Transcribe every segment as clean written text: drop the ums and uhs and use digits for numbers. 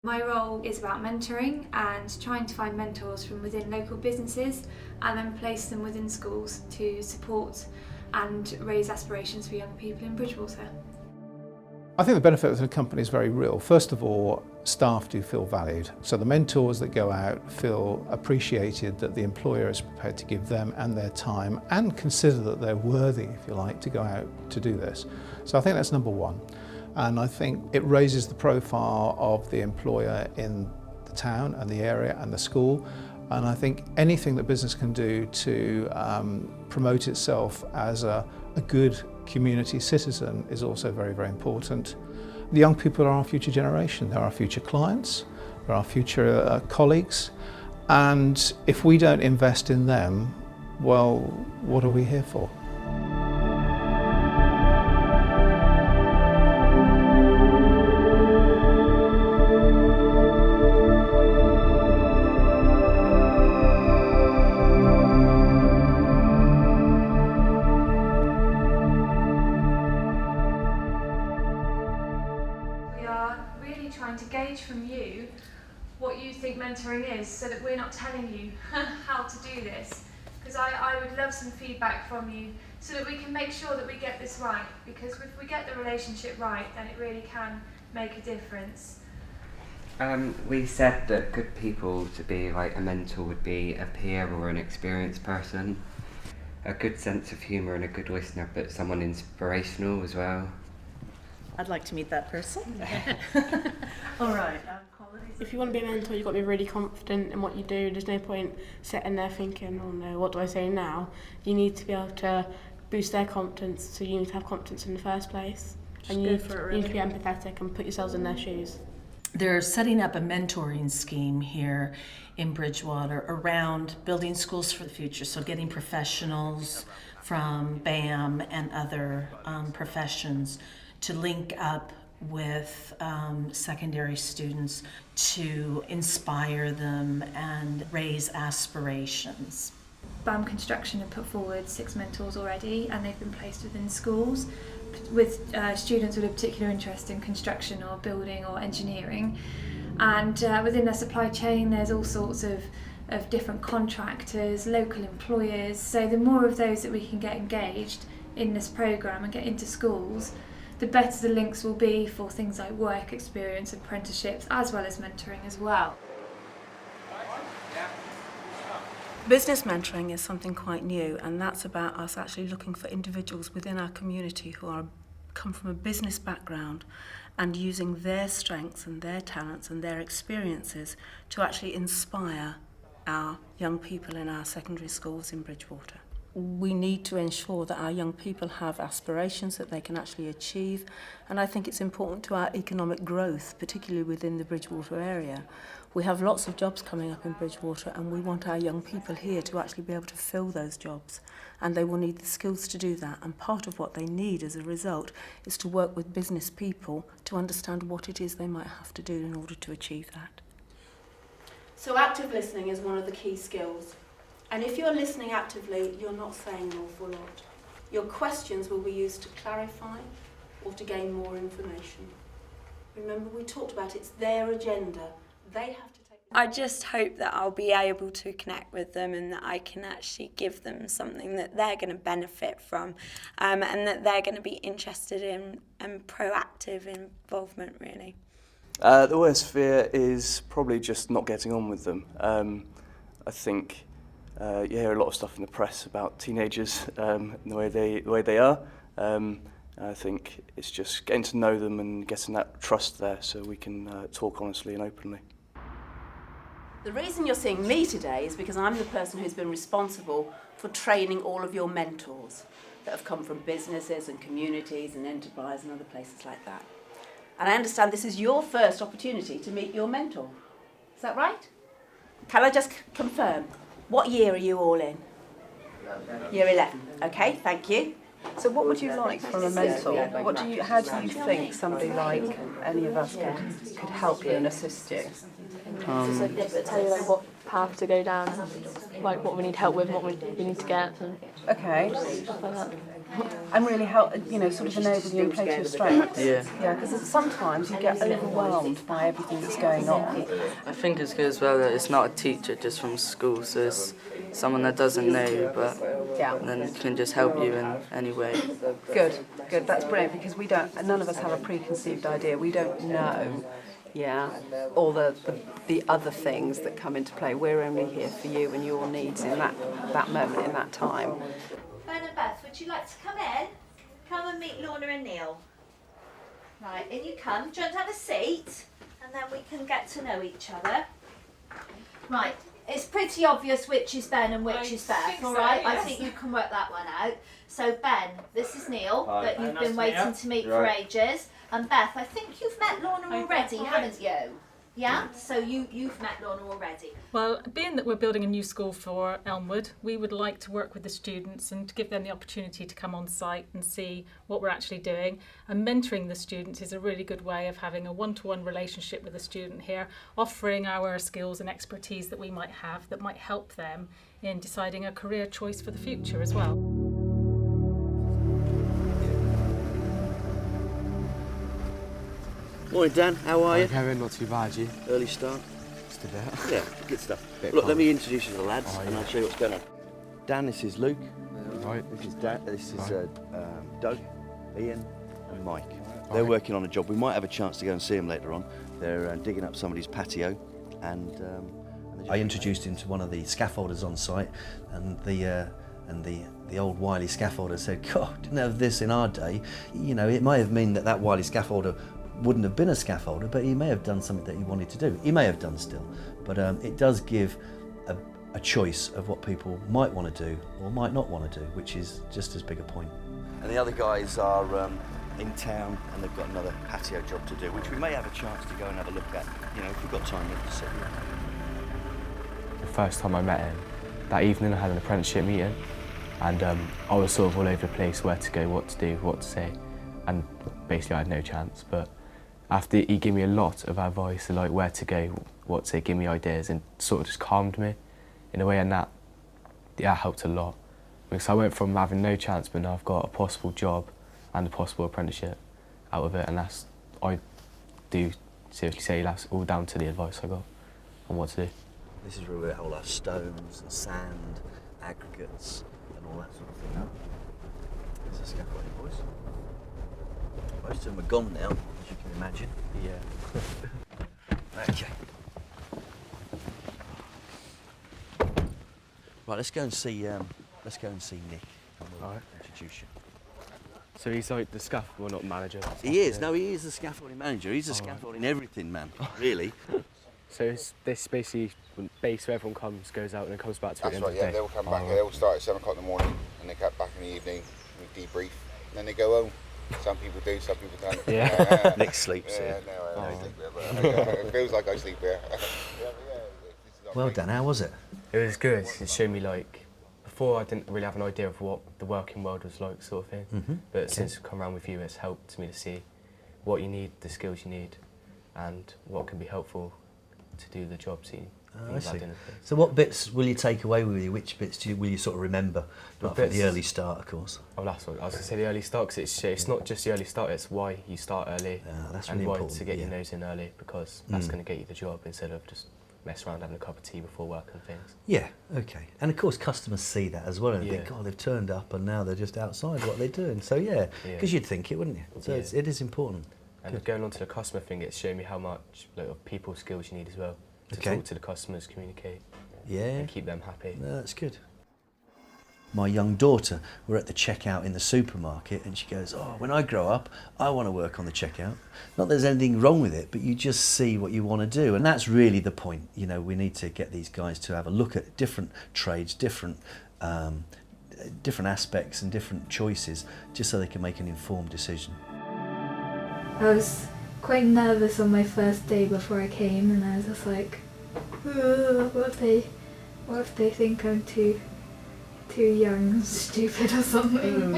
My role is about mentoring and trying to find mentors from within local businesses and then place them within schools to support and raise aspirations for young people in Bridgewater. I think the benefit of the company is very real. First of all, staff do feel valued. So the mentors that go out feel appreciated, that the employer is prepared to give them and their time and consider that they're worthy, if you like, to go out to do this. So I think that's number one. And I think it raises the profile of the employer in the town and the area and the school. And I think anything that business can do to promote itself as a good community citizen is also very, very important. The young people are our future generation. They're our future clients, they're our future colleagues. And if we don't invest in them, well, what are we here for? Really trying to gauge from you what you think mentoring is, so that we're not telling you how to do this, because I would love some feedback from you so that we can make sure that we get this right, because if we get the relationship right, then it really can make a difference. We said that good people to be like a mentor would be a peer or an experienced person, a good sense of humour and a good listener, but someone inspirational as well. I'd like to meet that person. All right. If you want to be a mentor, you've got to be really confident in what you do. There's no point sitting there thinking, oh no, what do I say now? You need to be able to boost their confidence, so you need to have confidence in the first place. And you need to be empathetic and put yourselves in their shoes. They're setting up a mentoring scheme here in Bridgewater around building schools for the future, so getting professionals from BAM and other professions to link up with secondary students to inspire them and raise aspirations. BAM Construction have put forward 6 mentors already, and they've been placed within schools with students with a particular interest in construction or building or engineering. And within their supply chain there's all sorts of different contractors, local employers, so the more of those that we can get engaged in this programme and get into schools, the better the links will be for things like work experience, apprenticeships, as well as mentoring as well. Business mentoring is something quite new, and that's about us actually looking for individuals within our community who come from a business background and using their strengths and their talents and their experiences to actually inspire our young people in our secondary schools in Bridgewater. We need to ensure that our young people have aspirations that they can actually achieve, and I think it's important to our economic growth, particularly within the Bridgewater area. We have lots of jobs coming up in Bridgewater, and we want our young people here to actually be able to fill those jobs, and they will need the skills to do that, and part of what they need as a result is to work with business people to understand what it is they might have to do in order to achieve that. So active listening is one of the key skills. And if you're listening actively, you're not saying an awful lot. Your questions will be used to clarify or to gain more information. Remember, we talked about it's their agenda. They have to take... I just hope that I'll be able to connect with them and that I can actually give them something that they're going to benefit from, and that they're going to be interested in and proactive involvement, really. The worst fear is probably just not getting on with them. I think you hear a lot of stuff in the press about teenagers and the way they are. I think it's just getting to know them and getting that trust there so we can talk honestly and openly. The reason you're seeing me today is because I'm the person who's been responsible for training all of your mentors that have come from businesses and communities and enterprise and other places like that. And I understand this is your first opportunity to meet your mentor. Is that right? Can I just confirm? What year are you all in? Year 11. Okay, thank you. So what would you like from a mentor? How do you think somebody like any of us could help you and assist you? Tell you like what path to go down, like what we need help with, what we need to get, and Okay. stuff like that. And really help, sort of enable you and play to your strengths. Yeah. Yeah, because sometimes you get overwhelmed by everything that's going on. I think it's good as well that it's not a teacher just from school, so it's someone that doesn't know you, but then can just help you in any way. Good. That's brilliant, because none of us have a preconceived idea. We don't know, all the other things that come into play. We're only here for you and your needs in that moment, in that time. Ben and Beth, would you like to come in? Come and meet Lorna and Neil. Right, in you come. Do you want to have a seat? And then we can get to know each other. Right, it's pretty obvious which is Ben and which is Beth, all right? Yes. I think you can work that one out. So Ben, this is Neil, that you've been waiting to meet for ages. And Beth, I think you've met Lorna already, haven't you? Yeah? So you've met Lorna already. Well, being that we're building a new school for Elmwood, we would like to work with the students and to give them the opportunity to come on site and see what we're actually doing. And mentoring the students is a really good way of having a one-to-one relationship with the student here, offering our skills and expertise that we might have that might help them in deciding a career choice for the future as well. Morning, Dan. How are you? Okay, not too bad, you? Early start? Just a bit. Yeah, good stuff. Look, let me introduce you to the lads, and I'll show you what's going on. Dan, this is Luke. Right. This is Doug, Ian, and Mike. They're working on a job. We might have a chance to go and see them later on. They're digging up somebody's patio, and I introduced him to one of the scaffolders on site, and the old Wiley scaffolder said, "God, didn't have this in our day." It may have meant that Wiley scaffolder wouldn't have been a scaffolder, but he may have done something that he wanted to do. He may have done still, but it does give a choice of what people might want to do or might not want to do, which is just as big a point. And the other guys are in town, and they've got another patio job to do, which we may have a chance to go and have a look at, if we've got time to sit here. The first time I met him, that evening I had an apprenticeship meeting, and I was sort of all over the place, where to go, what to do, what to say, and basically I had no chance. But after he gave me a lot of advice, like where to go, what to say, give me ideas, and sort of just calmed me in a way, and that helped a lot. Because I went from having no chance, but now I've got a possible job and a possible apprenticeship out of it, and I do seriously say that's all down to the advice I got on what to do. This is where we hold our stones and sand, aggregates, and all that sort of thing. There's a scaffolding, boys. Most of them are gone now, as you can imagine. Yeah. Okay. Right, let's go and see Nick. And we'll introduce you. So he's like the scaffold, well, not manager. He is. No, he is the scaffolding manager. He's the scaffolding everything man, really. So this basically base where everyone goes out and then comes back to That's it. Right, yeah, they'll come back. They'll start at 7 o'clock in the morning, and they come back in the evening. We debrief, and then they go home. Some people do, some people don't. Yeah. Nick sleeps here. No, I sleep here, but it feels like I sleep here. Well done, how was it? It was good. It showed me, like, before I didn't really have an idea of what the working world was like, sort of thing. But since I've come around with you, it's helped me to see what you need, the skills you need, and what can be helpful to do the jobs you I see. So what bits will you take away with you? Which bits will you sort of remember? Apart from the early start, of course. Oh, that's what I was going to say, the early start, because it's not just the early start, it's why you start early. That's and really why important. to get your nose in early, because that's going to get you the job instead of just mess around having a cup of tea before work and things. Yeah, okay. And of course customers see that as well and think, oh, they've turned up and now they're just outside what they're doing. So yeah, because you'd think it, wouldn't you? So it is important. And going on to the customer thing, it's shown me how much people skills you need as well. To talk to the customers, communicate, and keep them happy. No, that's good. My young daughter, we're at the checkout in the supermarket, and she goes, "Oh, when I grow up, I want to work on the checkout." Not that there's anything wrong with it, but you just see what you want to do, and that's really the point. You know, we need to get these guys to have a look at different trades, different aspects, and different choices, just so they can make an informed decision. I was quite nervous on my first day before I came, and I was just like, what if they think I'm too young and stupid or something?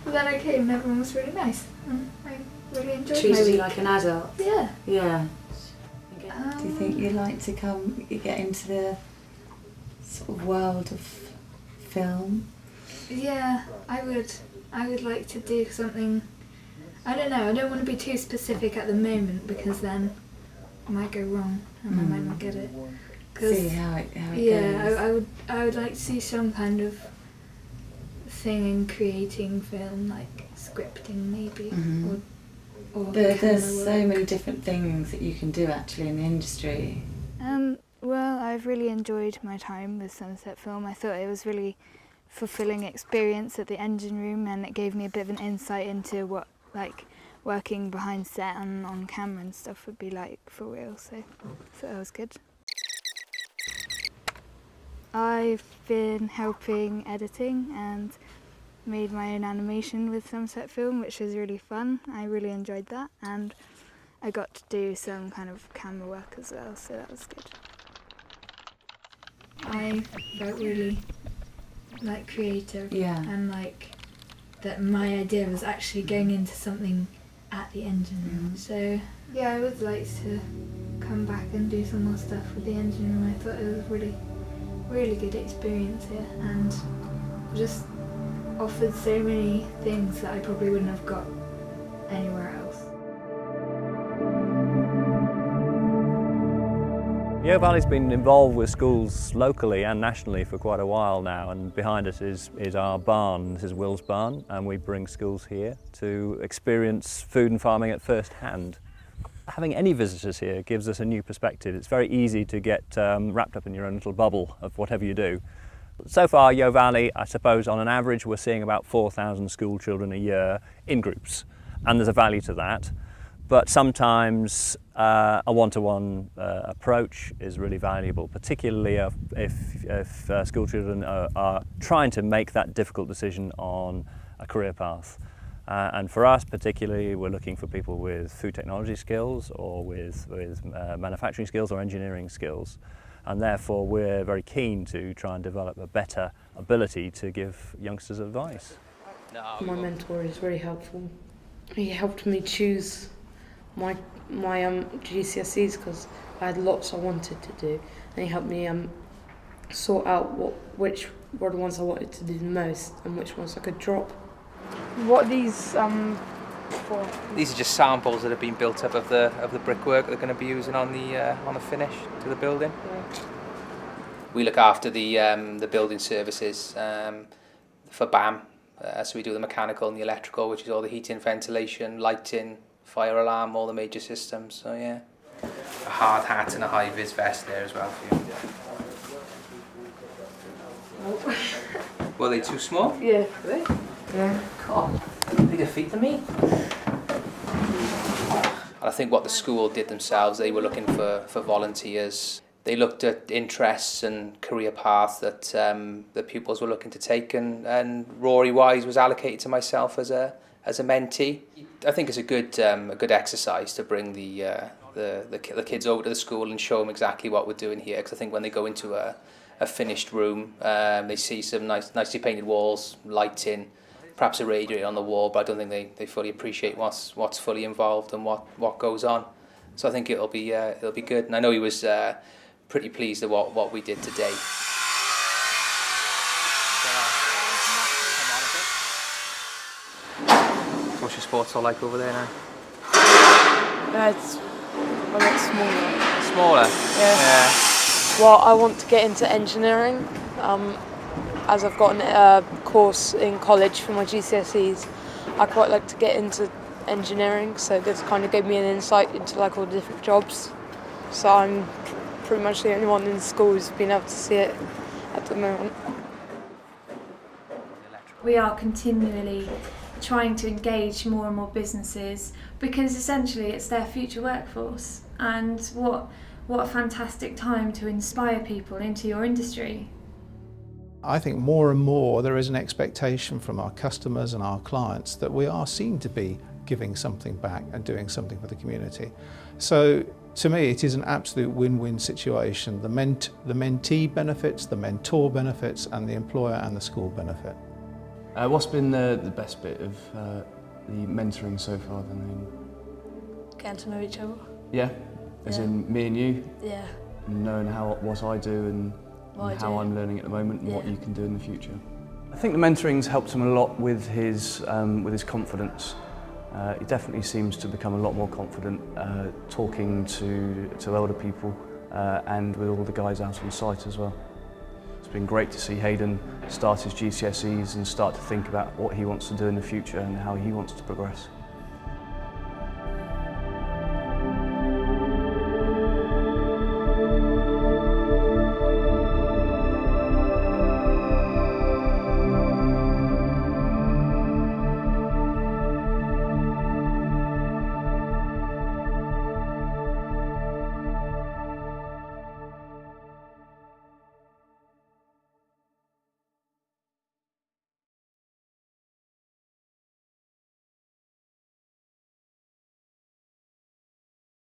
But then I came and everyone was really nice. I really enjoyed my week. Treated you like an adult? Yeah. Yeah. Do you think you'd like to get into the sort of world of film? Yeah, I would like to do something. I don't know. I don't want to be too specific at the moment because then I might go wrong and I might not get it. See how it goes. Yeah, I would like to see some kind of thing in creating film, like scripting maybe, or But there's so many different things that you can do actually in the industry. Well, I've really enjoyed my time with Somerset Film. I thought it was really fulfilling experience at the engine room, and it gave me a bit of an insight into what like working behind set and on camera and stuff would be like for real, so that was good. I've been helping editing and made my own animation with Somerset Film, which was really fun. I really enjoyed that, and I got to do some kind of camera work as well, so that was good. I felt really like creative, and like that my idea was actually going into something at the engine room. So yeah, I would like to come back and do some more stuff with the engine room. I thought it was really good experience here, and just offered so many things that I probably wouldn't have got anywhere else. Yeo Valley's been involved with schools locally and nationally for quite a while now, and behind us is our barn. This is Will's barn, and we bring schools here to experience food and farming at first hand. Having any visitors here gives us a new perspective. It's very easy to get wrapped up in your own little bubble of whatever you do. So far, Yeo Valley, I suppose on an average, we're seeing about 4,000 school children a year in groups, and there's a value to that. But sometimes a one-to-one approach is really valuable, particularly if school children are trying to make that difficult decision on a career path. And for us particularly, we're looking for people with food technology skills or with manufacturing skills or engineering skills. And therefore we're very keen to try and develop a better ability to give youngsters advice. My mentor is very helpful. He helped me choose my GCSEs because I had lots I wanted to do, and he helped me sort out which were the ones I wanted to do the most and which ones I could drop. What are these for? These are just samples that have been built up of the brickwork they're going to be using on the finish to the building. Yeah. We look after the building services for BAM, so we do the mechanical and the electrical, which is all the heating, ventilation, lighting, fire alarm, all the major systems. So yeah, a hard hat and a high vis vest there as well for you. Oh. Were they too small? Yeah. Were they? Yeah. God, bigger feet than me. And I think what the school did themselves, they were looking for volunteers. They looked at interests and career paths that the pupils were looking to take, and Rory Wise was allocated to myself as a mentee. I think it's a good exercise to bring the kids over to the school and show them exactly what we're doing here. Because I think when they go into a finished room, they see some nicely painted walls, lighting, perhaps a radiator on the wall, but I don't think they fully appreciate what's fully involved and what goes on. So I think it'll be good. And I know he was pretty pleased at what we did today. What's your sports all like over there now? It's a lot smaller. Smaller? Yeah. Well, I want to get into engineering. As I've got a course in college for my GCSEs, I quite like to get into engineering, so this kind of gave me an insight into like all the different jobs. So I'm pretty much the only one in the school who's been able to see it at the moment. We are continually trying to engage more and more businesses because essentially it's their future workforce, and what a fantastic time to inspire people into your industry. I think more and more there is an expectation from our customers and our clients that we are seen to be giving something back and doing something for the community. So to me it is an absolute win-win situation. The mentee benefits, the mentor benefits, and the employer and the school benefit. What's been the best bit of the mentoring so far then? Getting to know each other. Yeah? As in me and you? Yeah. Knowing what I do and what how I do. I'm learning at the moment and what Yeah. you can do in the future. I think the mentoring's helped him a lot with his confidence. He definitely seems to become a lot more confident talking to elder people and with all the guys out on site as well. It's been great to see Hayden start his GCSEs and start to think about what he wants to do in the future and how he wants to progress.